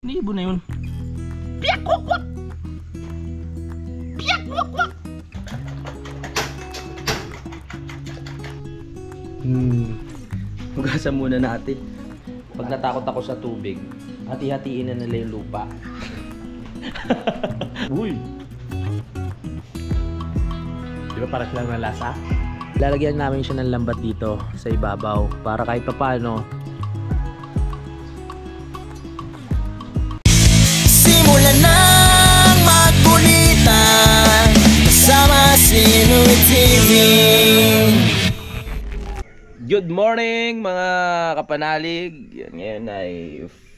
Nibo na yun. Piyak kwak kwak! Piyak kwak kwak! Hugasan muna natin. Pag natakot ako sa tubig, hati-hatiin na nila yung lupa. Uy! Di ba parang lang na lasa? Lalagyan namin siya ng lambat dito sa ibabaw para kahit papano Simulan nang magkulitan kasama si Louie TV. Good morning mga kapanalig. Ngayon ay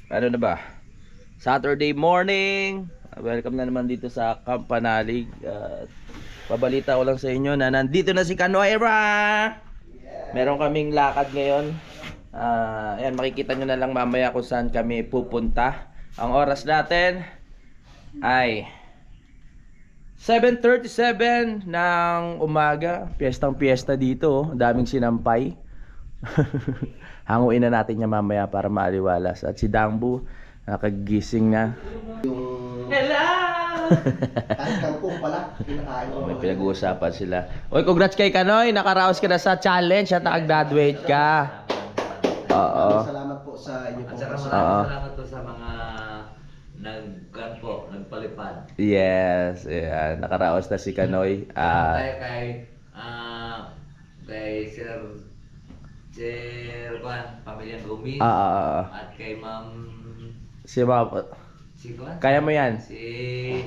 ano na ba? Saturday morning. Welcome na naman dito sa Kampanalig. Pabalita ko lang sa inyo na nandito na si Kanoira. Meron kaming lakad ngayon. Ayan, makikita nyo na lang mamaya kung saan kami pupunta. Ang oras natin ay 7:37 ng umaga. Piyestang-piyesta dito. Daming sinampay. Hanguin na natin niya mamaya para maaliwalas. At si Dangbu, nakagising na. Hello! Kahit kangkong pala, kinakain ko. May pinag-uusapan sila. Oy, congrats kay Kanoy. Nakaraos ka na sa challenge at nakagraduate ka. Oo. Salamat po sa inyo At saka po. maraming salamat po sa mga nagpalipad. Yes, yeah. Nakaraos na si Kanoy. Tayo kay Sir Juan, Pamilya Gumi. At kay Ma'am Si Ma'am. si Juan. Kaya mo yan. Si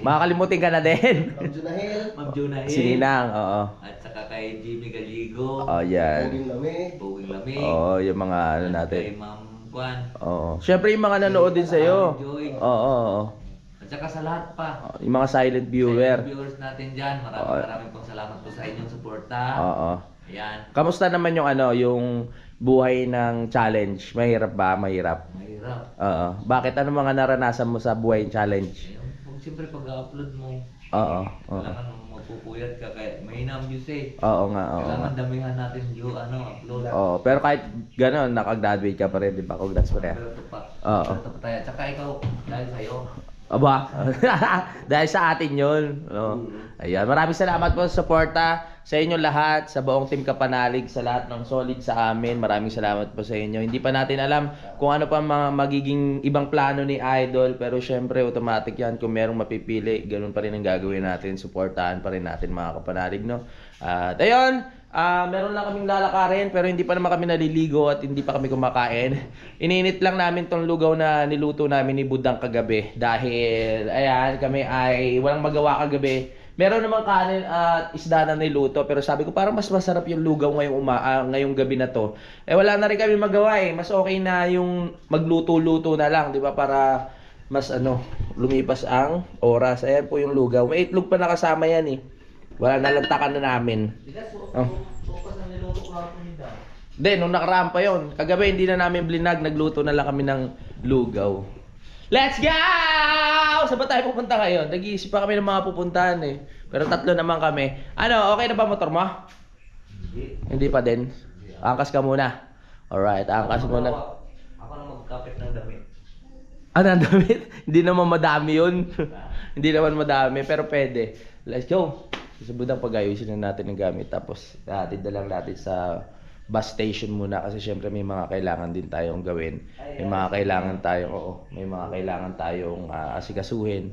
Makakalimutin ka na din. Ma'am Junahil, Ma'am Junahil. Si Ninang, oo. At saka kay Jimmy Galigo. Oo, yan. Poging Lami. Buging Lami. Oo, yung mga ano At natin. kay Ma'am Juan. Oo. Siyempre yung mga nanood din sa'yo. Joy. Oo. At saka sa lahat pa. Yung mga silent viewer. Sa viewers natin dyan, maraming pong salamat po sa inyong suporta. Oo. Ayan. Kamusta naman yung ano, yung buhay ng challenge? Mahirap ba? Mahirap. Mahirap. Oo. Bakit? Ano mga naranasan mo sa buhay challenge? Ayun, siyempre pag-upload mo, Oo. kailangan magpupuyat ka kaya mahina ang views eh. Oo nga, oo. Kailangan damihan natin yung upload. Oo. Pero kahit gano'n, nakagraduate ka pa rin, di ba? Congrats pa rin. Pero ito pa. Oo. Pero ito pa tayo. Tsaka ikaw, dahil sa'yo. Aba, dahil sa atin yun. No? Ayan, maraming salamat po sa suporta sa inyo lahat, sa buong Team Kapanalig, sa lahat ng solid sa amin. Maraming salamat po sa inyo. Hindi pa natin alam kung ano pa mga magiging ibang plano ni Idol, pero syempre automatic yan. Kung merong mapipili, ganun pa rin ang gagawin natin. Suportahan pa rin natin mga Kapanalig, no? At ayun, meron lang kaming lalakarin pero hindi pa naman kami naliligo at hindi pa kami kumakain. Ininit lang namin tong lugaw na niluto namin ni Budang kagabi dahil ayan, kami ay walang magawa kagabi. Meron namang kanin at isda na niluto pero sabi ko parang mas masarap yung lugaw ngayong gabi na to. Eh wala na rin kami magawa eh. Mas okay na yung magluto-luto na lang, 'di ba? Para mas lumipas ang oras. Ayan po yung lugaw. May itlog pa nakasama yan eh. Wala nalantakan na namin. Focus ang niluto ko ako nito. Hindi, nung nakaraan pa yun. Kagabi hindi na namin blinag. Nagluto na lang kami ng lugaw. Let's go! Saan ba tayo pupunta ngayon? Nag-iisip pa kami ng mga pupuntahan eh. Pero tatlo naman kami. Ano, okay na ba motor mo? Hindi pa din. Angkas ka muna. Alright, angkas muna. Ako na magkapit ng damit. Ano ang damit? Hindi naman madami yun. Hindi naman madami, pero pwede. Let's go! Sa budang pag-ayusin na natin ng gamit. Tapos, hatid na lang natin sa bus station muna. Kasi syempre may mga kailangan din tayong gawin. May mga kailangan tayong, may mga kailangan tayong asikasuhin.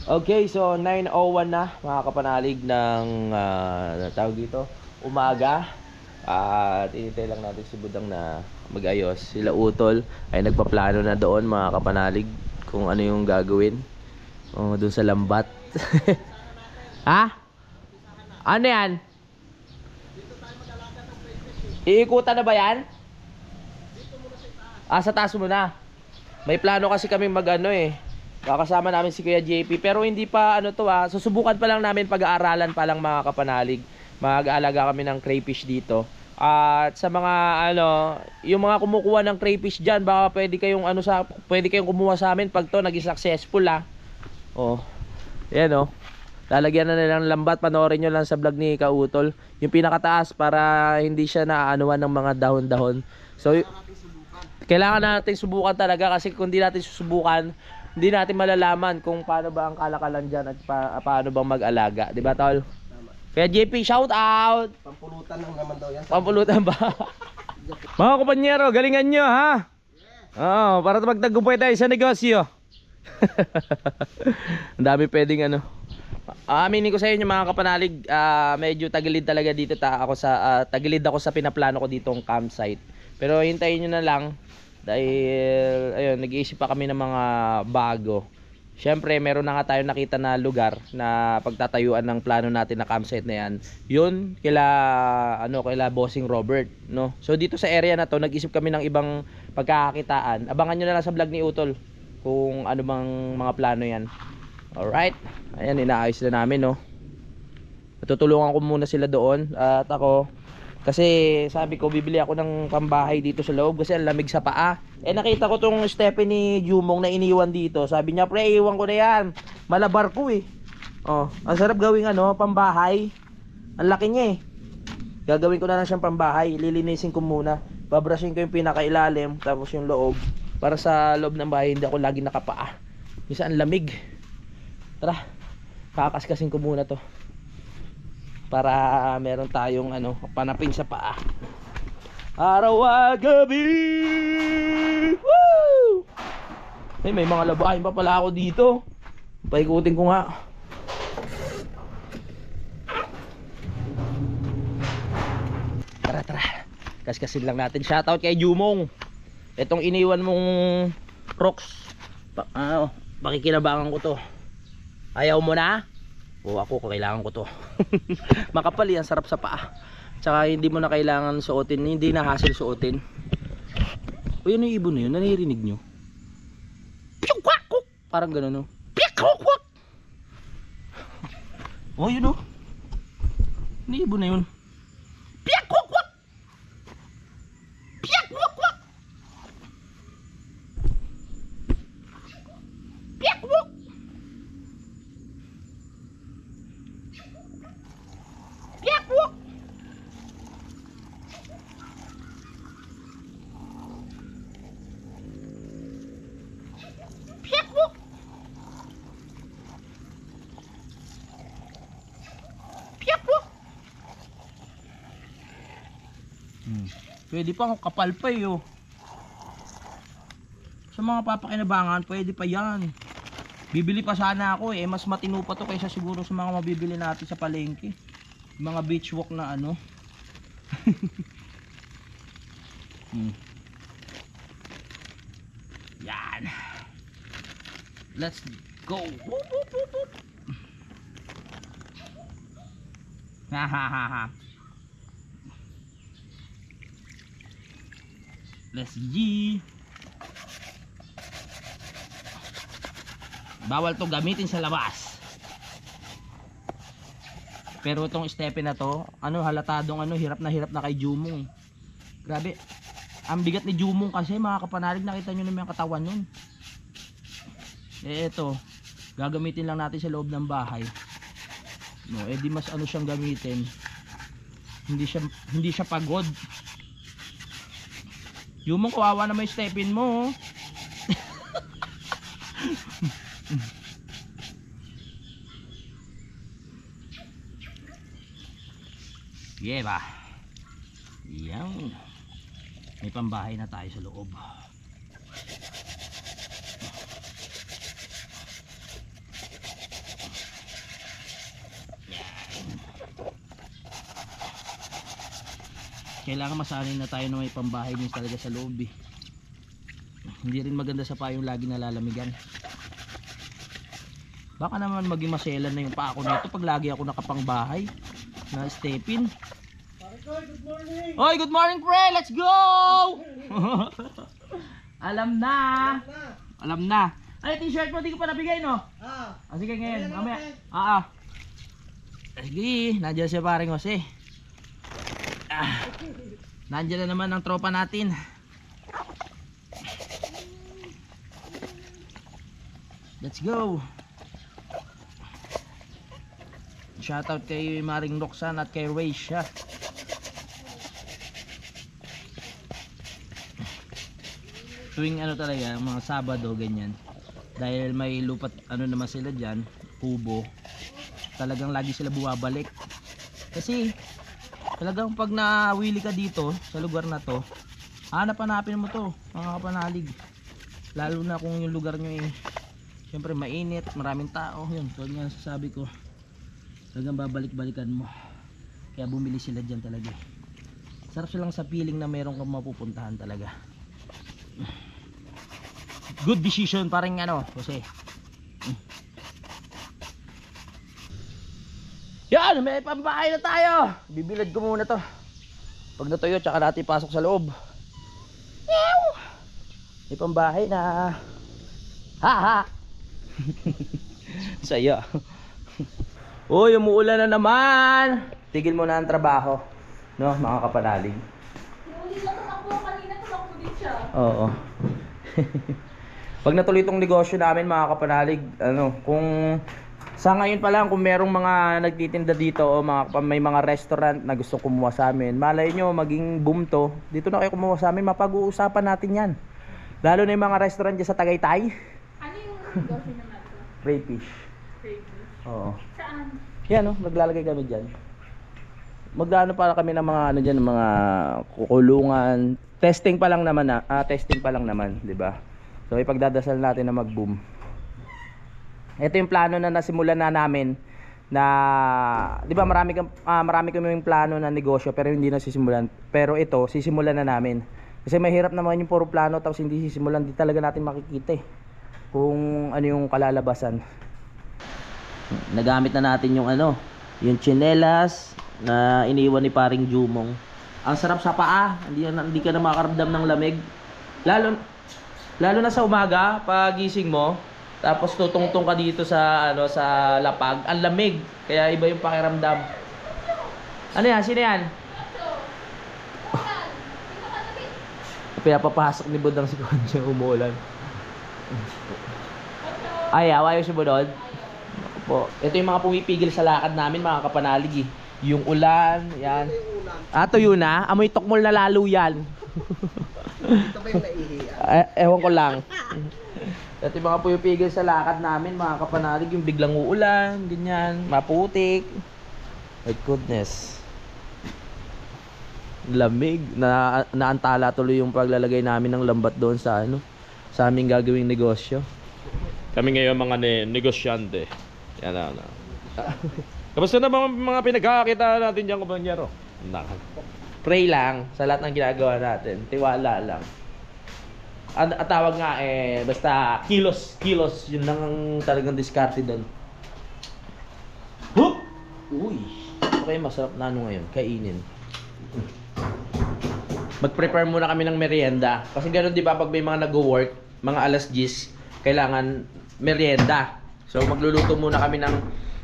Okay, so 9:01 na mga kapanalig ng tawag dito, umaga. At inintay lang natin si Budang na mag-ayos. Sila Utol ay nagpaplano na doon mga kapanalig kung ano yung gagawin. Doon sa lambat. Ha? Ano yan? Iikutan na ba yan? Sa taas muna. May plano kasi kami mag-ano eh. Kakasama namin si Kuya JP pero hindi pa susubukan pa lang namin, pag-aaralan pa lang mga kapanalig. Mag-aalaga kami ng crayfish dito. At sa mga ano, yung mga kumukuha ng crayfish diyan, baka pwede kayong pwede kayong kumuha sa amin pag to naging successful Oh. Yan oh. Lalagyan na nilang lambat, panoorin nyo lang sa vlog ni Kautol. Yung pinakataas para hindi siya naaanuhan ng mga dahon-dahon. So kailangan natin subukan talaga, kasi kung di natin susubukan, hindi natin malalaman kung paano ba ang kalakalan diyan at paano bang mag-alaga, 'di ba, tol? Kaya JP, shout out! Pampulutan lang naman daw yan. Pampulutan ba? Mga kompanyero, galingan nyo ha? Oo, para magtagumpay tayo sa negosyo. Ang dami pwedeng ano. Aminin ko sa inyo mga kapanalig, medyo tagilid talaga dito tagilid ako sa pinaplano ko ditong campsite. Pero hintayin nyo na lang dahil ayun, nag-iisip pa kami ng mga bago. Siyempre, meron na nga tayo nakita na lugar na pagtatayuan ng plano natin na campsite na yan. Yun, kaila Bossing Robert, no? So dito sa area na to, nag-isip kami ng ibang pagkakakitaan. Abangan nyo na lang sa vlog ni Utol kung ano bang mga plano yan. Alright, ayan, inaayos na namin, no? Tutulungan ko muna sila doon. At ako, kasi sabi ko, bibili ako ng pambahay dito sa loob kasi ang lamig sa paa. Nakita ko tong Stepe ni Jumong na iniwan dito. Sabi niya, pre, iwan ko na yan, malabar ko Oh, ang sarap gawing pambahay. Ang laki niya Gagawin ko na lang siyang pambahay. Lilinisin ko muna, babrushin ko yung pinakailalim, tapos yung loob, para sa loob ng bahay hindi ako lagi nakapaa. Minsan ang lamig. Tara, kakaskasin ko muna to para meron tayong panapin sa paa araw at gabi. Woo! May mga labahin pa pala ako dito. Paikutin ko nga. Tara, kaskasin lang natin. Shoutout kay Jumong. Itong iniwan mong rocks, pakikinabangan ko to. Ayaw mo na? Ako kailangan ko to. Makapal yan, sarap sa paa. Tsaka hindi mo na kailangan suotin, hindi na hassle suotin. Yun yung ibon na yun, nanirinig nyo? Parang gano'n, no? Yun, no? Yung ibon na yun. Pwede pa, kapal pa Sa mga papakinabangan, pwede pa yan. Bibili pa sana ako mas matino pa to kaysa siguro sa mga mabibili natin sa palengke. Mga beach walk na Yan. Let's go. Hahaha. Let's G. Bawal to gamitin sa labas. Pero itong Stepe na to, halatadong hirap na kay Jumong. Grabe. Ang bigat ni Jumong kasi, mga kapanalig, nakita nyo naman yung katawan nun. Ito, gagamitin lang natin sa loob ng bahay. No, di mas siyang gamitin. Hindi siya pagod. Jumong, kawawa na may Stepin mo. Yeah ba? Yan. May pambahay na tayo sa loob. Kailangan masanay na tayo na may pambahay din talaga sa loob Hindi rin maganda sa payong lagi nalalamigan. Baka naman maging maselan na yung paa ko nito pag lagi ako nakapangbahay na Stepin. Good morning! Oy, good morning, pre! Let's go! Alam na! Ano yung t-shirt mo? Hindi ko pa nabigay, no? Sige ngayon, mamaya. Sige, nandiyan siya paring Jose. Nandiyan na naman ang tropa natin. Let's go. Shoutout kay Maring Roxanne at kay Raisha. Tuwing ano talaga, mga Sabado ganyan. Dahil may lupat ano naman sila diyan, kubo. Talagang lagi sila bumabalik. Kasi talagang pag nawili ka dito sa lugar na to, hanapin mo to, mga kapanalig. Lalo na kung yung lugar nyo syempre mainit, maraming tao, yun, tulad nga sasabi ko, talagang babalik-balikan mo. Kaya bumili sila dyan talaga. Sarap silang sa feeling na meron kang mapupuntahan talaga. Good decision parang ano, kasi yan, may pambahay na tayo. Bibilad ko muna to. Pag natuyo, tsaka natin pasok sa loob. Meow! May pambahay na. Ha ha! Saya. Uy, umuulan na naman. Tigil mo na ang trabaho. No, mga kapanalig. Hindi lang tumakbo kanina, tumakbo din siya. Oo. Pag natuloy itong negosyo namin, mga kapanalig, ano, kung sa ngayon pa lang, kung merong mga nagtitinda dito o may mga restaurant na gusto kumuha sa amin, malay nyo maging boom to, dito na kayo kumuha sa amin, mapag-uusapan natin yan. Lalo na yung mga restaurant dyan sa Tagaytay. Ano yung negosyo naman ito? Crayfish. Crazy. Oo. Saan? Yan o, maglalagay kami dyan. Magdano para kami ng mga ano dyan, mga kukulungan. Testing pa lang naman, testing pa lang naman, di ba? So ipagdadasal natin na mag-boom. Ito yung plano na nasimulan na namin na, di ba marami kami yung plano na negosyo pero hindi na sisimulan. Pero ito, sisimulan na namin. Kasi mahirap naman yung puro plano tapos hindi sisimulan, di talaga natin makikita kung ano yung kalalabasan. Nagamit na natin yung ano, yung tsinelas na iniwan ni paring Jumong. Ang sarap sa paa, hindi ka na makaramdam ng lamig. Lalo na sa umaga, pag gising mo, tapos tutungtong ka dito sa ano, sa lapag, ang lamig. Kaya iba yung pakiramdam. Ano yan? Sino yan? Pinapapasok ni Budang si Konjo, umuulan. Ay, awayo si Budod. Po. Ito yung mga pumipigil sa lakad namin, mga kapanalig. Yung ulan, yan. Tuyo na. Amoy tokmol na lalo yan. Ito ba yung naihiya? Ewan ko lang. Ito yung mga pumipigil sa lakad namin, mga kapanalig. Yung biglang uulan, ganyan, maputik. My goodness. Lamig. Naantala tuloy yung paglalagay namin ng lambat doon sa ano, sa aming gagawing negosyo. Kami ngayon mga negosyante. Yan na. Kamusta na mga pinagkakakita natin dyan, kumpanyero? Pray lang sa lahat ng ginagawa natin. Tiwala lang. Ang tawag nga basta kilos. Yun lang ang talagang diskarte doon. Hup! Uy! Okay, masarap na ano ngayon. Kainin. Mag-prepare muna kami ng merienda. Kasi ganoon, di ba, pag may mga nag-work, mga alas 10, kailangan merienda. So magluluto muna kami ng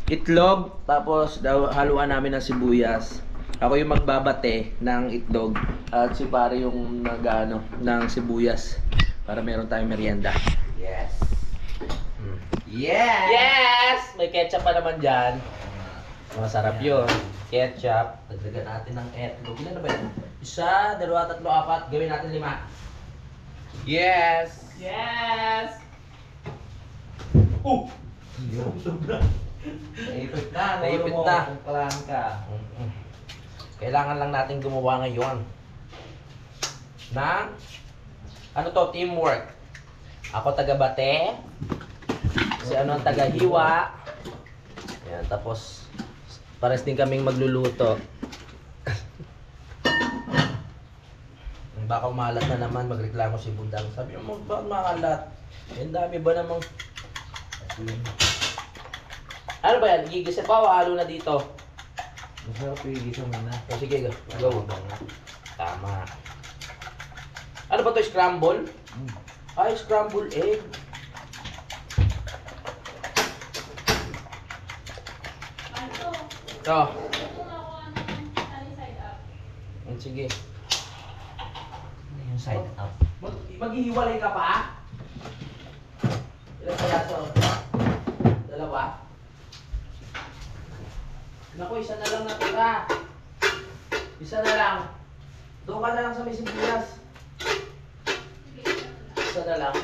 itlog, tapos haluan namin ng sibuyas. Ako yung magbabate ng itlog at si pare yung nag-ano ng sibuyas para meron tayong merienda. Yes. Yeah! Yes! May ketchup pa naman diyan. Masarap 'yun. Ketchup. Dagdagan natin ng etlog. Ilan na ba 'yan? 1, 2, 3, 4, gawin natin 5. Yes. Yes. Sobra. Naipit na. Naipit ulo mo, na. Kung kalaan ka. Kailangan lang natin gumawa ngayon ng ano to, teamwork. Ako taga-bate, si ano ang taga-hiwa. Yan, tapos pares din kaming magluluto. Baka umalat na naman, magreklamo si Budang. Sabi mo, bakit maalat? Ang dami ba namang... Ano ba yan? Gigisa pa o halo na dito? Masarap yung igisa muna. O sige, go. Tama. Ano ba to, scramble? Ay, scramble egg. Ano? Ito. Kung ako ano, sunny side up. Sige. Ano yung side up? Maghihiwalay ka pa? Ilang palaso? Dalawa? Naku, isa na lang natira. Isa na lang. Doon ka na lang sa may sibuyas. Isa na lang.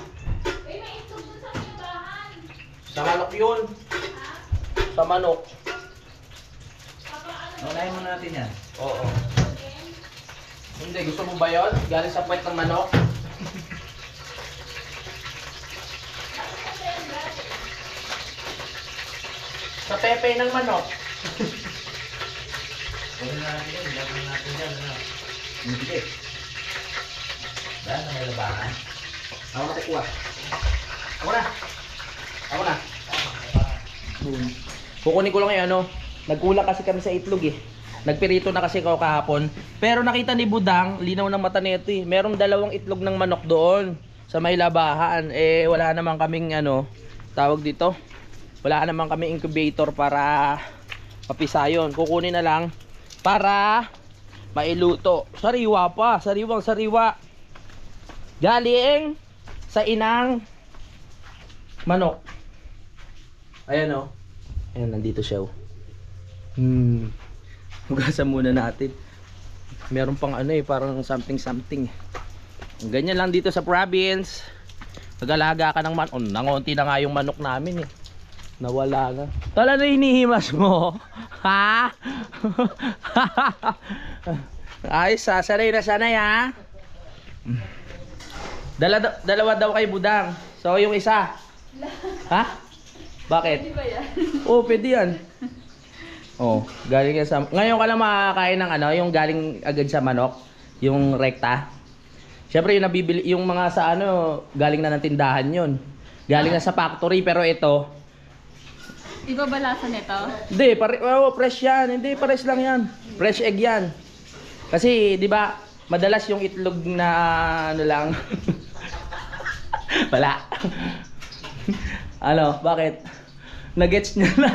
Eh, may itlog dun sa tindahan. Sa manok yun. Ha? Sa manok. Papa, ano? Unahin muna natin yan. Oo. Hindi, gusto mo ba yun? Galing sa puwet ng manok? Sa pepe ng manok. Huwag na natin yan. Ilagay natin yan. Ano? Hindi. Dahil na may labangan. Ako na kukuha. Ako na. Ako na. Boom. Kukunin ko lang yung ano. Nagkulang kasi kami sa itlog eh. Nagpirito na kasi ako kahapon. Pero nakita ni Budang, linaw ng mata nito eh. Merong 2 itlog ng manok doon sa may labahan. Eh wala naman kaming ano, tawag dito. Wala naman kaming incubator para mapisa yun. Kukunin na lang para mailuto. Sariwa pa, sariwang sariwa. Galing sa inang manok. Ayan o. Ayan, nandito siya o. Hugasan muna natin. Meron pang ano eh, parang something. Ganyan lang dito sa province. Nag-alaga ka ng manok. Oh, nangonti na nga yung manok namin eh. Nawala na. Tala na hinihimas mo. Ha? Ayos ha. Sanay na sanay ha. Dalawa daw kay Budang. So yung isa. Ha? Bakit? Di ba yan? Oh, pwede yan. Oh, galing yan sa... Ngayon ka lang makakain ng ano, yung galing agad sa manok, yung rekta. Siyempre yung nabibili, yung mga sa ano, galing na ng tindahan yun. Galing na sa factory, pero ito... Iba ba lasa nito? Hindi, fresh yan. Hindi, pares lang yan. Fresh egg yan. Kasi, di ba, madalas yung itlog na ano lang... Wala. Ano, bakit? Nuggets niya na.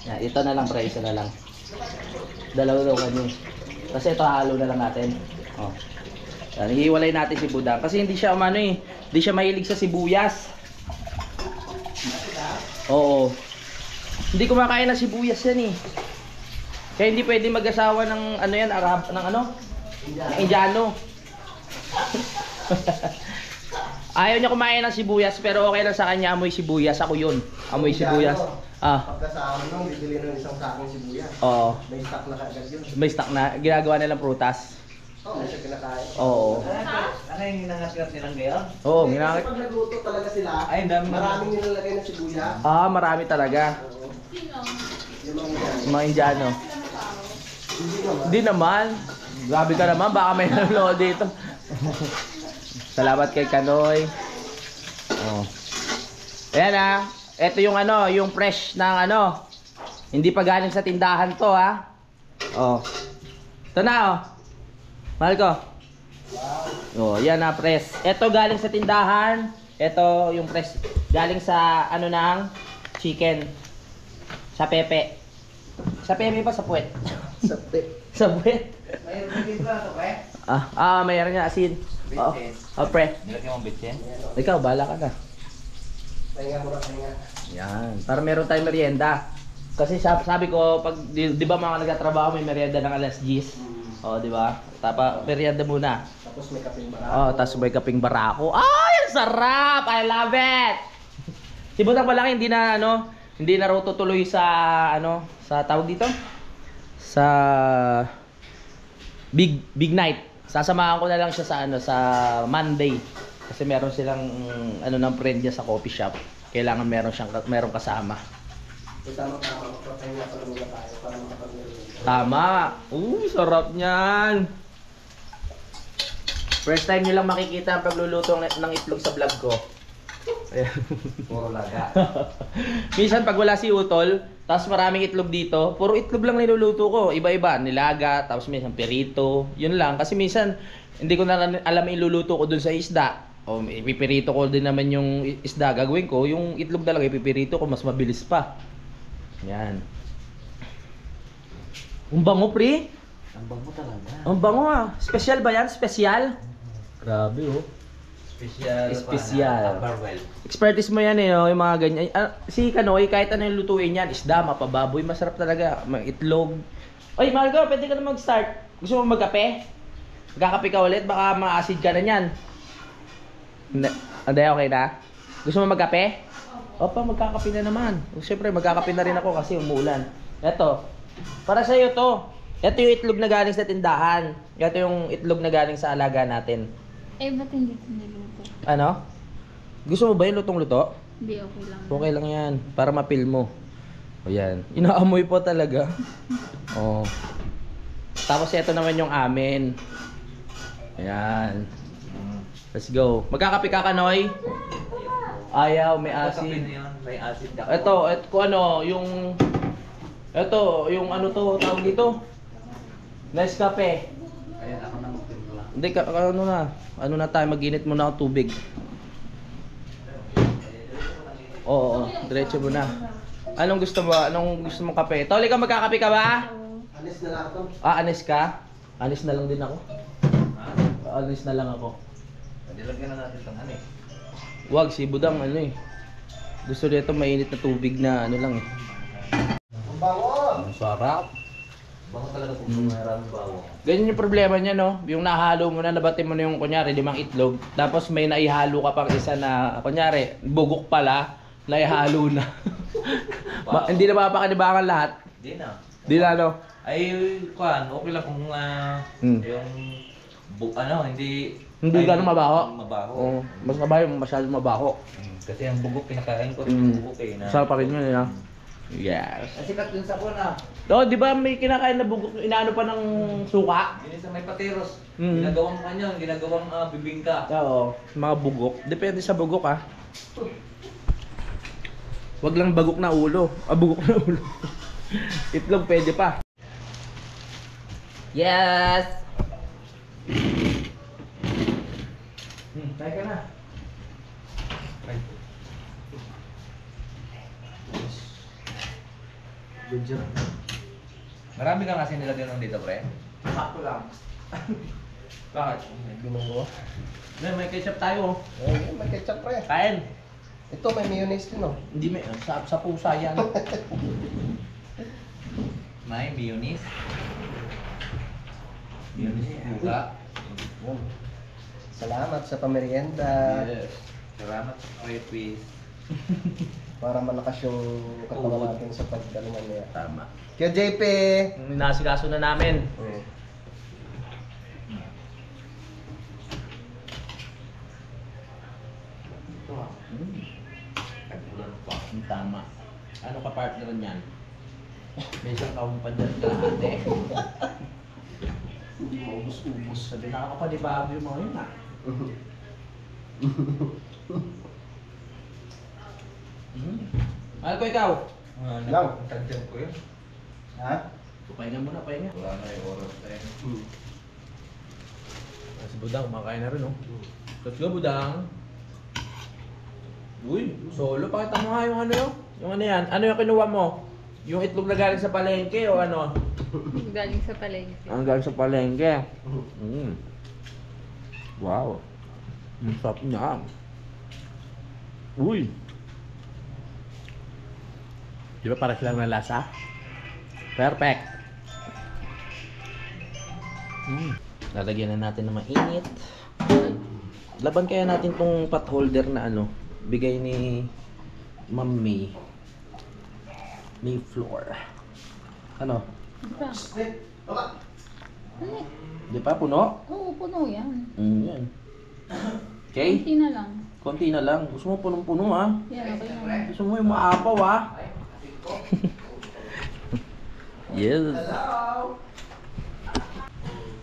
Yan, ito na lang pre, isa na lang. Dalawa daw kanya. Kasi ito halo na lang natin. Oh. Yan, hihiwalay natin si Budang. Kasi hindi siya umano eh. Hindi siya mahilig sa sibuyas. Oo. Hindi kumakain ng sibuyas yan eh. Kaya hindi pwede mag-asawa ng ano yan, Arab, ng ano? Ng Indiano. Ayaw niya kumain ng sibuyas pero okay lang sa kanya amoy sibuyas. Ako yun. Amoy sibuyas. Ah. Pagkasama nung bibili ng isang sakong sibuyas. Oo. May stock na kagad yun. May stock na. Ginagawa nilang prutas. Oo, siya kinakain. Oo. Ano yung hinangat-ngat nilang ngayon? Oo, Kasi ginagawa. pag nagluto talaga sila, Ay, dami. maraming nilalagay na sibuyas. Ah, marami talaga. Sino? Yung mga yan. Mga Indiano. Hindi naman. Hindi naman. Grabe ka naman. Baka may nanonood dito. Salamat kay Kanoy. Oh. Ayan ah. Ito yung ano, yung fresh ng ano. Hindi pa galing sa tindahan to ha. Oh. Ito na oh. Mahal ko. Oh, yan na fresh. Ito galing sa tindahan. Ito yung fresh galing sa ano ng chicken. Sa pepe. Sa pepe pa sa puwet. Sa tip. Sa puwet. Mayroon din ba ito, pre? Mayroon nga asin. Oo. Bitsin. Oh, pre. Nilagyan mong bitsin? Ikaw, bahala ka na. Pahinga muna, pahinga. Yan. Para meron tayong merienda. Kasi sabi ko, pag di ba mga nagtatrabaho may merienda ng alas 10. Oh, di ba? Tapa merienda muna. Tapos may kaping barako. Oh, tapos may kaping barako. Ay, ang sarap! I love it. Si Butang pala hindi na ano, hindi na raw tutuloy sa ano, sa tawag dito. Sa Big Night. Sasamahan ko na lang siya sa ano, sa Monday. Kasi meron silang ano ng friend niya sa coffee shop. Kailangan merong kasama. Tama-tama, pahinga pa muna tayo para makapag-meron. Tama. Sarap niyan. First time niyo lang makikita ang pagluluto ng itlog sa vlog ko. Ayan. Puro laga. Minsan pag wala si Utol, tapos maraming itlog dito, puro itlog lang niluluto ko. Iba-iba, nilaga, tapos minsan perito. Yun lang. Kasi minsan, hindi ko na alam iluluto ko dun sa isda. O ipipirito ko din naman yung isda. Gagawin ko, yung itlog talaga ipipirito ko, mas mabilis pa. Yan. Ang bango, pre. Ang bango talaga. Ang bango ah. Special ba yan? Special? Grabe oh. Special. Barwell. Expertise mo yan eh, no? Yung mga ganyan. Si Kanoy, kahit ano yung lutuin yan, isda, mapababoy, masarap talaga. May itlog. Oy, Margo, pwede ka na mag-start. Gusto mo magkape? Magkakape ka ulit? Baka ma-acid ka na yan. Hindi, okay na? Gusto mo magkape? Opa, magkakape na naman. Siyempre, magkakape na rin ako kasi umuulan. Eto, para sa'yo to. Ito yung itlog na galing sa tindahan. Ito yung itlog na galing sa alaga natin. Eh, ba't hindi ko niluto? Ano? Gusto mo ba yung lutong-luto? Hindi, okay lang. Okay lang yan, para mapil mo. O yan. Inaamoy po talaga. Oh. Tapos ito naman yung amin. Ayan. Let's go. Magkakape ka, Kanoy? Ayaw, may acid. May acid ako. Ito, kung ano, yung... Ito, yung ano to, tawag dito? Nescafe. Ayan, ako na magtimpla. Hindi, ano na. Ano na tayo, mag-init muna ako tubig. Oo, diretso mo na. Anong gusto mo? Anong gusto mong kape? Tol, ikaw magkakape ka ba? Alis na lang ito. Anis ka? Anis na lang din ako. Anis na lang ako. Nilagyan na natin itong ano eh. Wag, si Budang ano eh. Gusto nito mainit na tubig na ano lang eh. Ang bango! Ang sarap. Bango talaga kung maraming bawo. Ganyan yung problema niya, no? Yung nahalo mo na, nabati mo na yung kunyari 5 itlog, tapos may naihalo ka pang isa na kunyari bugok pala, naihalo na. Hindi na mapakinabangan lahat. Di na. Di na, no? Ay, kuan, okay lang kung yung Hindi ay, ganun mabaho. Mabaho. Oo, mas mabaho, masyadong mabaho. Kasi ang bugok pinakain ko, bugok eh na. Sarap pa rin yun, ha? Yes. Sikat dun sa kuna. Oh, di ba may kinakain na bugok, inaano pa ng suka? Yun sa may patiros. Mm. Ginagawang kanyo, ginagawang bibingka. Oo, mga bugok. Depende sa bugok, ha? Wag lang bagok na ulo. Bugok na ulo. Itlog pwede pa. Yes! Tayo ka na. Good job. Marami kang kasi nilagyan ng dito, pre. Sakto lang. Bakit? Binungo. May ketchup tayo. Eh, may ketchup pre. Kain. Ito may mayonnaise din oh. Hindi may, sa pusa yan. May mayonnaise. Mayonnaise buka. Yun. Salamat sa pamerienda. Yes. Salamat sa crayfish. Para malakas yung katawan natin sa pagdalaman niya. Tama. Kaya JP! Nasikaso na namin. Ito ah. Tagulan pa. Tama. Ano ka partner niyan? May isang taong pa dyan kalahati. Hindi mo ubus-ubus. Sabi nakakapanibado yung mga yun ah. Ano ko ikaw? Lang. Tagyan ko yun. Ha? Pahinga muna, pahinga. Wala na yung oras na yun. Si Budang, kumakain na rin oh. Let's go Budang. Uy, solo. Pakita mo nga yung ano yun. Yung ano yan. Ano yung kinuha mo? Yung itlog na galing sa palengke o ano? Galing sa palengke. Ang galing sa palengke. Mm. Wow. Ang sarap niya. Uy. Di ba parang lang na lasa? Perfect. Lalagyan na natin ng mainit. Laban kaya natin tong pot holder na ano, bigay ni Ma'am May. May floor. Ano? Diba? Baba! Ano? Di pa puno? Oo, puno yan. Yan. Okay? Kunti na lang. Konti na lang. Gusto mo punong-puno ha? Yan, okay na. Gusto mo yung maapaw ha? Yes.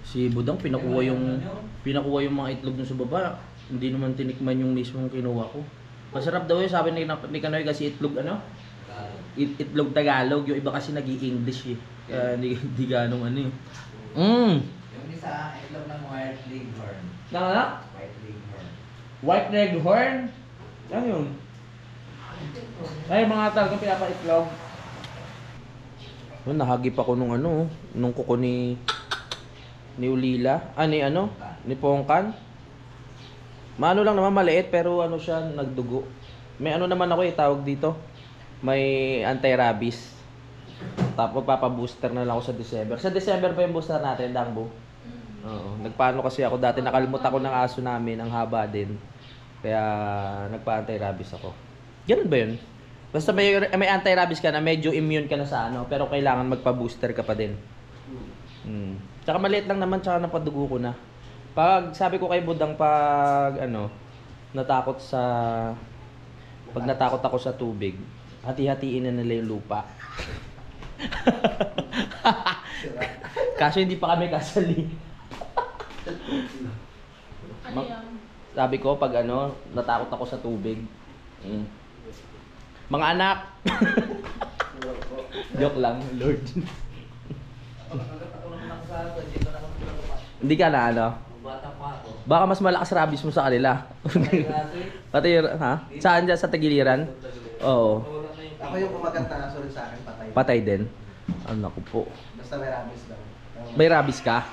Si Budang pinakuha yung mga itlog dun sa baba. Hindi naman tinikman yung mismong kinuha ko. Masarap daw yun, sabi ni Kanoy kasi itlog ano? Itlog Tagalog, yung iba kasi nag-i-English eh. Kaya hindi ganong ano eh. Yung isa, itlog ng white leghorn. Ano? White leghorn. White Leghorn? Ano yun? Ay, mga talagang pinapaitlog. Oh, nahagip ako nung ano, nung kuko ni Ulila. Ni Pongkan. Maano lang naman, maliit, pero ano siya, nagdugo. May ano naman ako tawag dito. May anti-rabies. Tapos papabooster na lang ako sa December. Sa December pa yung booster natin, Dangbo. Oo. Nagpaano kasi ako dati, nakalimut ako ng aso namin, ang haba din. Kaya nagpa-anti-rabies ako. Ganun ba yun? Basta may anti-rabies ka na, medyo immune ka na sa ano, pero kailangan magpa-booster ka pa din. Tsaka maliit lang naman, tsaka napadugo ko na. Pag sabi ko kay Budang, pag natakot ako sa tubig, hati-hatiin na nila yung lupa. Kaso hindi pa kami kasali. Ano yan? Sabi ko pag natakot ako sa tubig. Mga anak. Joke lang, Lord. Hindi ka na Bata pa ako. Baka mas malakas rabies mo sa kanila. Pati, ha? Saan dyan? Sa Tagiliran? Oo. Ako yung kumagat na aso rin sa akin, patay. Patay din. Ano ko po. Basta may rabies lang. May rabies ka?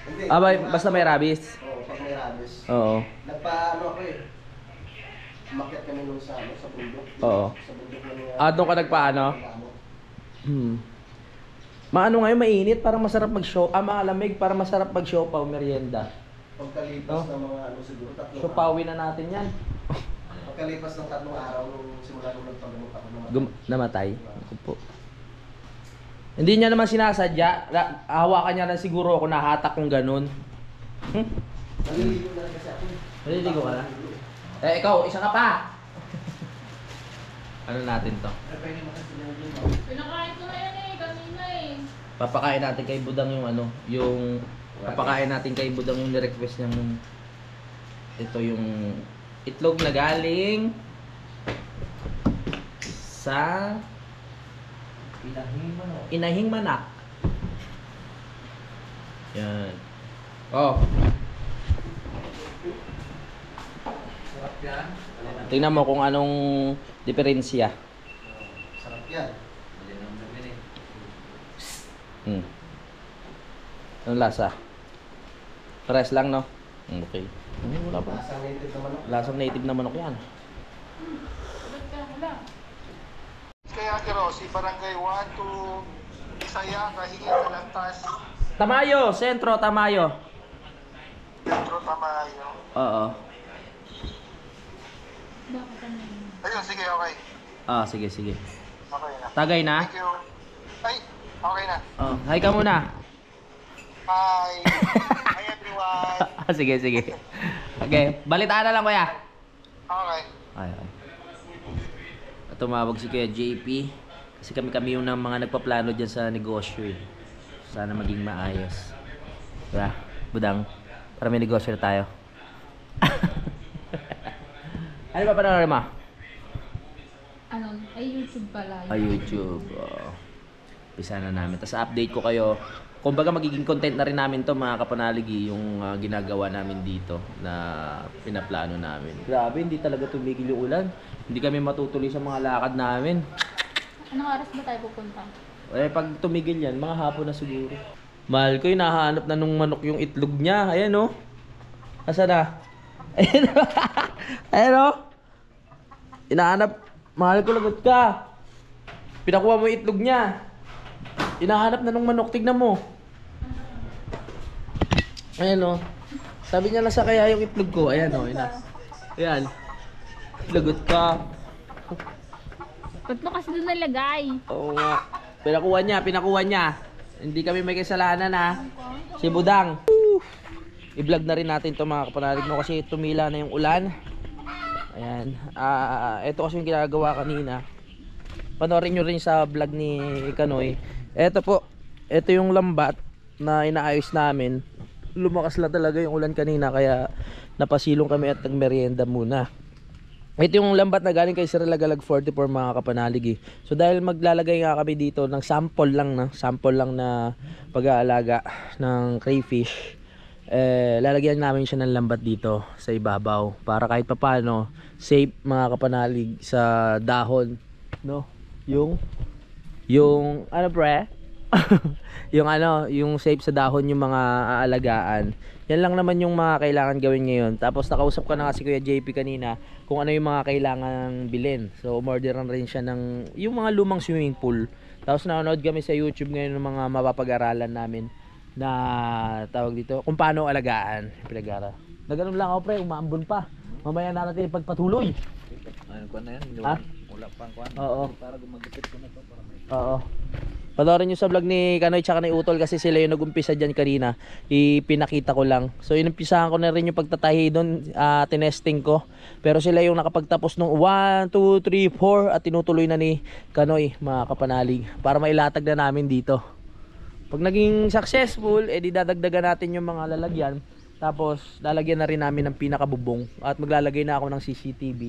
Hindi. Basta may rabies? Oo, pag may rabies. Oo. Nagpa-ano ako eh. Umakyat kami nung sa bundok. Oo. Sa bundok na Doon ka nagpaano? Maano ngayon, mainit, parang masarap mag-show. Malamig, parang masarap mag-siopaw, merienda. Pagkalipas ng mga siguro 3 araw. Siopawin na natin yan. Pagkalipas ng 3 araw nung simula nung nagpagamot ako Namatay. Ako po. Hindi niya naman sinasadya. Hawakan niya na siguro ako, nahatak kong ganun. Naliligo na rin kasi ako. Naliligo ka na? Ikaw, isa ka pa! Ano natin to? Pinakain ko na yan kanina Papakain natin kay Budang yung papakain natin kay Budang yung ni-request niyang ito yung itlog na galing sa Inahing Manak. Yan. Oh. Sarap yan. Tingnan mo kung anong diferensya. Sarap yan. Anong lasa? Pares lang, no? Okay. Wala pa. Lasang native naman ako. Lasang native na manok yan. Ba't ka wala? Kaya Ate Rosie, Barangay 1 to Isaya, Kahingin, Talantas, Tamayo, Sentro Tamayo. Metro Tamayo. Oo. Bakit ano yun? Ayun, sige, okay. Sige, sige. Okay na. Tagay na? Thank you. Ay, okay na. Hi ka muna. Hi. Hi everyone. Sige, sige. Okay, balitaan na lang kuya. Okay. Ay. Tumawag si Kuya JP. Kasi kami yung mga nagpaplano dyan sa negosyo eh. Sana maging maayos. Diba? Budang, para may negosyo na tayo. Ano ba panoorin mo? Ano? Ay, YouTube pala. YouTube. Pisa na namin. Tapos update ko kayo. Kumbaga magiging content na rin namin to mga kapanaligi yung ginagawa namin dito na pinaplano namin. Grabe, hindi talaga tumigil yung ulan. Hindi kami matutuloy sa mga lakad namin. Anong oras ba tayo pupunta? Pag tumigil yan, mga hapon na siguro. Mahal ko, hinahanap na nung manok yung itlog niya. Ayan o. Asa na? Ayan o. Ayan o. Hinahanap. Mahal ko, lagot ka. Pinakuha mo yung itlog niya. Hinahanap na nung manok. Tignan mo. Ayan o. Sabi niya nasa kaya yung itlog ko. Ayan o. Ayan. Lagot ka. Ba't mo kasi doon nalagay? Oo nga. Pinakuha niya. Hindi kami may kasalanan ha. Si Budang. I-vlog na rin natin to mga kapanalig mo kasi tumila na yung ulan. Ayan. Ito kasi yung ginagawa kanina. Panoorin nyo rin sa vlog ni Kanoy. Ito po. Ito yung lambat na inaayos namin. Lumakas lang talaga yung ulan kanina kaya napasilong kami at nagmerienda muna. Ito yung lambat na galing kay Sir Lagalag 44 mga kapanalig. So dahil maglalagay nga kami dito ng sample lang na pag-aalaga ng crayfish, lalagyan namin siya ng lambat dito sa ibabaw para kahit papaano safe mga kapanalig sa dahon, no? Yung Yung ano pre? Yung ano, yung safe sa dahon yung mga aalagaan. Yan lang naman yung mga kailangan gawin ngayon. Tapos nakausap ko na kasi Kuya JP kanina kung ano yung mga kailangan bilhin. So umorderan rin siya ng yung mga lumang swimming pool. Tapos nanonood kami sa YouTube ngayon ng mga mapapag-aralan namin na tawag dito kung paano alagaan pinag-ara. Na ganun lang ako pre, umaambon pa. Mamaya na natin ipagpatuloy. Ano ko na yan? Ha? Wala pang kuhan. Oo. Para gumagipit ko na to. Para may... Oo. Panoorin nyo sa vlog ni Kanoy tsaka ni Utol kasi sila yung nag-umpisa dyan kanina. Ipinakita ko lang. So inumpisahan ko na rin yung pagtatahi doon, tinesting ko. Pero sila yung nakapagtapos nung 1, 2, 3, 4 at tinutuloy na ni Kanoy mga kapanalig para mailatag na namin dito. Pag naging successful, edi dadagdagan natin yung mga lalagyan. Tapos lalagyan na rin namin ng pinakabubong at maglalagay na ako ng CCTV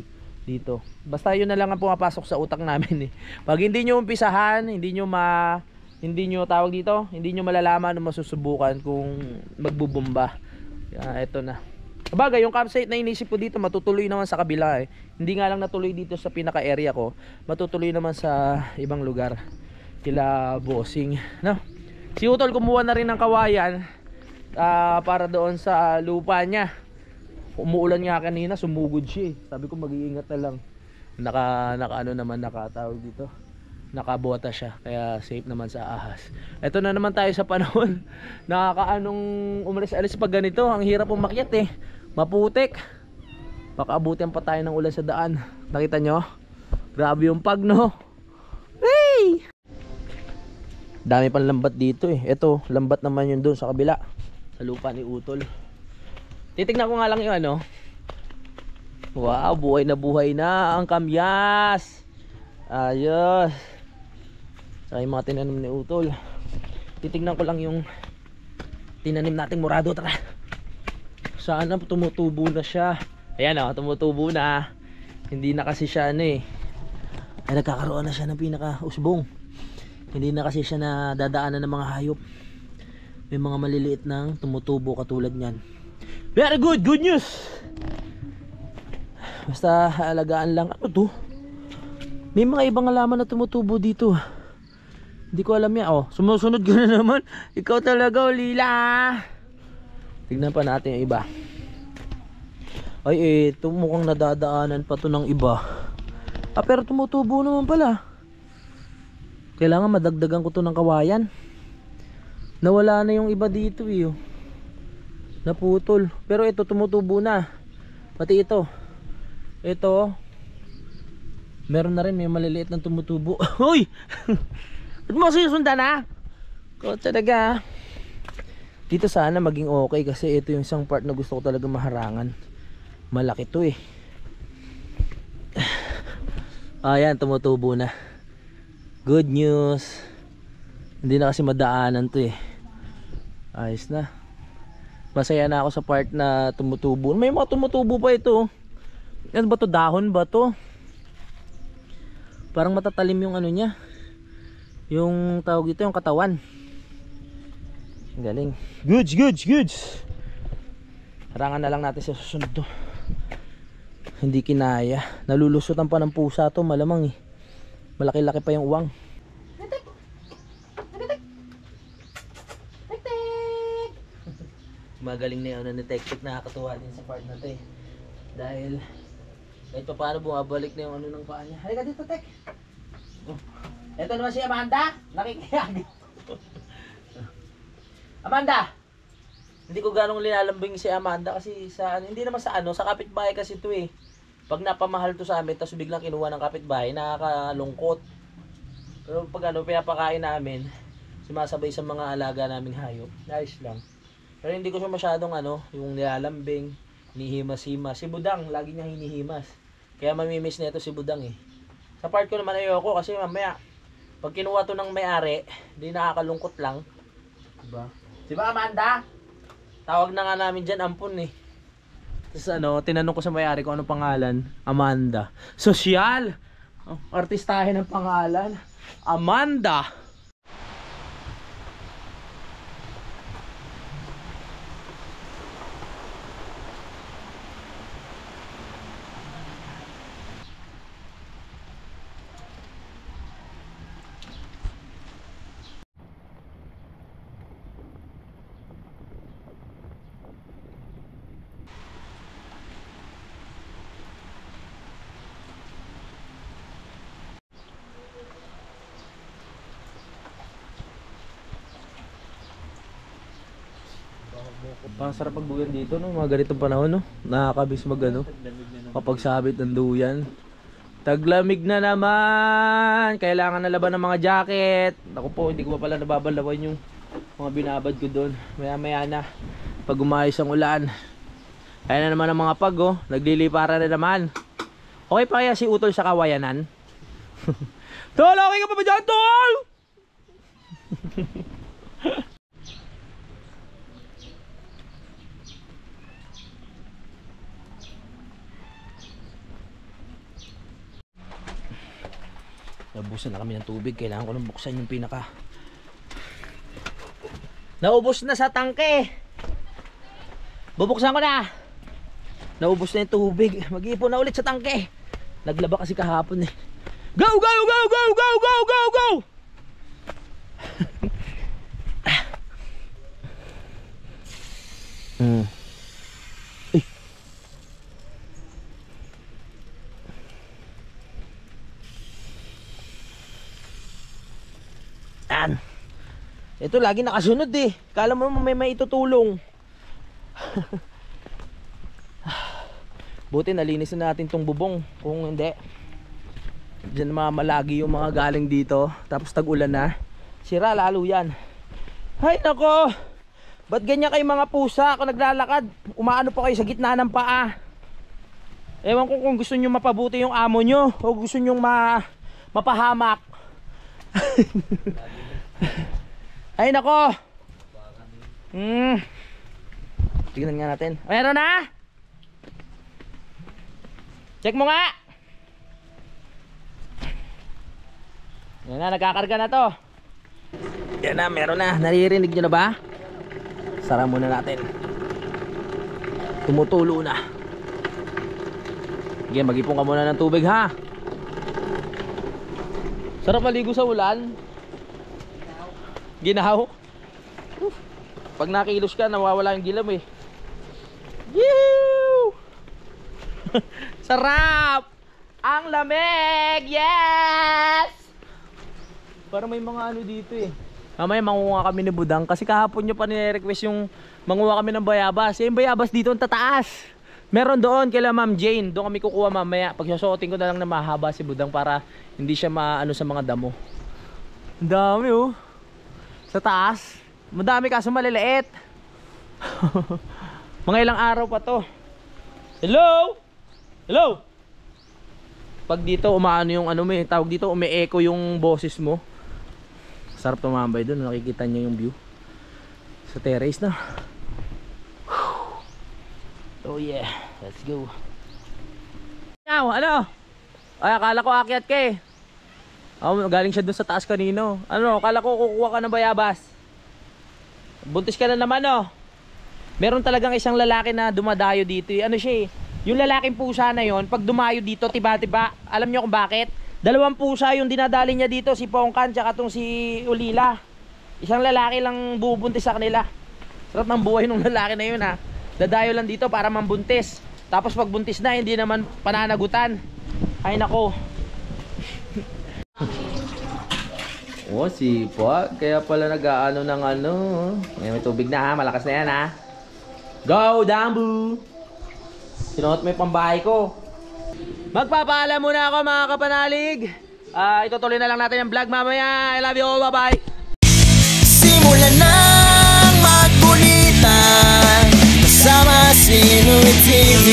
dito. Basta yun na lang ang pumapasok sa utak namin eh. Pag hindi nyo umpisahan, hindi nyo tawag dito, hindi nyo malalaman o masusubukan kung magbubomba. Ito na. Sabagay, yung campsite na inisip ko dito matutuloy naman sa kabila eh. Hindi nga lang natuloy dito sa pinaka area ko, matutuloy naman sa ibang lugar. Kila bossing, no? Si Utol kumuha na rin ng kawayan para doon sa lupa niya. Umuulan nga kanina, sumugod siya eh. Sabi ko mag-iingat na lang. Naka ano naman, nakatawag dito. Nakabota siya, kaya safe naman sa ahas. Ito na naman tayo sa panahon. Nakakaanong umalis-alis pag ganito. Ang hirap umakyat eh. Maputik. Baka abutin pa tayo ng ulan sa daan. Nakita nyo? Grabe yung pag, no? Hey! Dami pang lambat dito eh. Ito, lambat naman yun doon sa kabila. Sa lupa ni Utol. Titignan ko nga lang yung ano. Wow, buhay na ang kamyas. Ayos. Saka yung mga tinanim ni Utol. Titignan ko lang yung tinanim nating murado. Tara. Sana tumutubo na siya. Ayan o, tumutubo na. Hindi na kasi siya ano eh. Ay, nagkakaroon na siya ng pinaka-usbong. Hindi na kasi siya na dadaanan ng mga hayop. May mga maliliit nang tumutubo katulad niyan. Very good, good news. Basta alagaan lang. Ano to? May mga ibang halaman na tumutubo dito. Hindi ko alam yan. Oh, sumusunod ka na naman. Ikaw talaga, Lila. Tignan pa natin yung iba. Ay, ito mukhang nadadaanan pa to ng iba. Pero tumutubo naman pala. Kailangan madagdagan ko to ng kawayan. Nawala na yung iba dito eh. Naputol. Pero ito tumutubo na. Pati ito. Ito. Meron na rin, may maliliit na tumutubo. Hoy! Ba't mo sinusundan na? Ko talaga. Dito sana maging okay kasi ito yung isang part na gusto ko talaga maharangan. Malaki to eh. Ayan, tumutubo na. Good news. Hindi na kasi madaanan to eh. Ayos na. Masaya na ako sa part na tumutubo. May mga tumutubo pa ito. Ano ba to? Dahon ba to? Parang matatalim yung ano niya. Yung tawag dito, yung katawan. Galing. Goods, goods, goods. Harangan na lang natin sa susunod to. Hindi kinaya. Nalulusutan pa ng pusa to, malamang eh. Malaki-laki pa yung uwang. Magaling na yun na ni-tek-tek, nakakatuwa din sa part na to eh. Dahil kahit pa paano bumabalik na yung ano ng paa niya. Halika dito, Tek. Ito naman si Amanda. Nakikiyag. Amanda! Hindi ko ganong linalambing si Amanda kasi sa hindi naman sa ano, sa kapitbahay kasi to eh. Pag napamahal to sa amin tapos biglang kinuha ng kapitbahay, nakakalungkot. Pero pag ano, pinapakain namin, sumasabay sa mga alaga naming hayop. Nice lang. Pero hindi ko siya masyadong ano, yung nilalambing, hinihimas-himas. Si Budang, lagi niyang hinihimas. Kaya mamimiss na ito si Budang eh. Sa part ko naman ayoko kasi mamaya, pag kinuha to ng may-ari, di nakakalungkot lang. Diba? Diba Amanda? Tawag na nga namin dyan, ampun eh. Tapos ano, tinanong ko sa may-ari kung ano pangalan. Amanda. Sosyal! Artistahin ng pangalan. Amanda! Parang sarap magbugan dito, no? Mga ganitong panahon, no? Nakakabis mag, ano? Kapag sabit ng duyan. Taglamig na naman! Kailangan na laban ng mga jacket. Ako po, hindi ko pa pala nababalawan yung mga binabad ko doon. Maya-maya na. Pag umayos ang ulan. Ayan na naman ang mga pag, oh. Naglilipara na naman. Okay pa kaya si Utol sa kawayanan? Tol, okay ka pa ba dyan, Tol? Naubusan na kami ng tubig. Kailangan ko nang buksan yung pinaka. Naubos na sa tangke. Bubuksan ko na. Naubos na yung tubig. Mag-iipon na ulit sa tangke. Naglaba kasi kahapon eh. Go, go, go, go, go, go, go, go! Uy. Yan. Ito lagi nakasunod eh. Kala mo may itutulong. Buti nalinis na natin tong bubong. Kung hindi, diyan mamalagi yung mga galing dito. Tapos tag-ulan na, sira lalo yan. Ay nako, ba't ganyan kayo mga pusa? Kung naglalakad, umaano pa kayo sa gitna ng paa. Ewan ko kung gusto nyo mapabuti yung amo nyo o gusto nyo mapahamak. Ay nako. Tignan nga natin. Meron na? Check mo nga. Yan na, nagkakarga na to. Yan na, meron na. Naririnig nyo na ba? Sara muna natin. Tumutulo na. Sige, mag-ipon ka muna ng tubig ha. Sarap maligo sa ulan. Ginaw. Pag nakilos ka, nawawala yung gilam eh. Yoo! Sarap! Ang lamig! Yes! Parang may mga ano dito eh. Mamaya mangunga kami ni Budang kasi kahapon nyo pa nire-request yung mangunga kami ng bayabas. Yung bayabas dito ang tataas. Meron doon kila Ma'am Jane. Doon kami kukuha mamaya. Pag susuotin ko na lang na mahaba si Budang para hindi siya maano sa mga damo. Ang dami oh. Sa taas. Madami kaso maliliit. Mga ilang araw pa to. Hello? Hello? Pag dito umaano yung ano mo eh, tawag dito umi-echo yung boses mo. Sarap tumambay doon, nakikita niyo yung view sa terrace na. Oh yeah, let's go. Ano? Ay, akala ko akyat ka eh. Oh, galing siya doon sa taas kanino. Ano, akala ko kukuha ka ng bayabas. Buntis ka na naman oh. Meron talagang isang lalaki na dumadayo dito. Ano siya eh, yung lalaking pusa na yon, pag dumayo dito tiba-tiba, alam niyo kung bakit? Dalawang pusa yung dinadali niya dito, si Pongkan tsaka tong si Ulila. Isang lalaki lang bubuntis sa kanila. Sarap ng buhay ng lalaki na yun ha. Dadayo lang dito para mambuntis. Tapos pag buntis na, hindi naman pananagutan. Ay nako. Oh, sipa. Kaya pala nag-aano ng ano. May tubig na ha, malakas na yan ha. Go, Dambu! Sinuot mo yung pambahay ko. Magpapaalam muna ako mga kapanalig. Itutuloy na lang natin yung vlog mamaya. I love you all, bye bye. Simulan ng magkulitan kasama si Louie TV.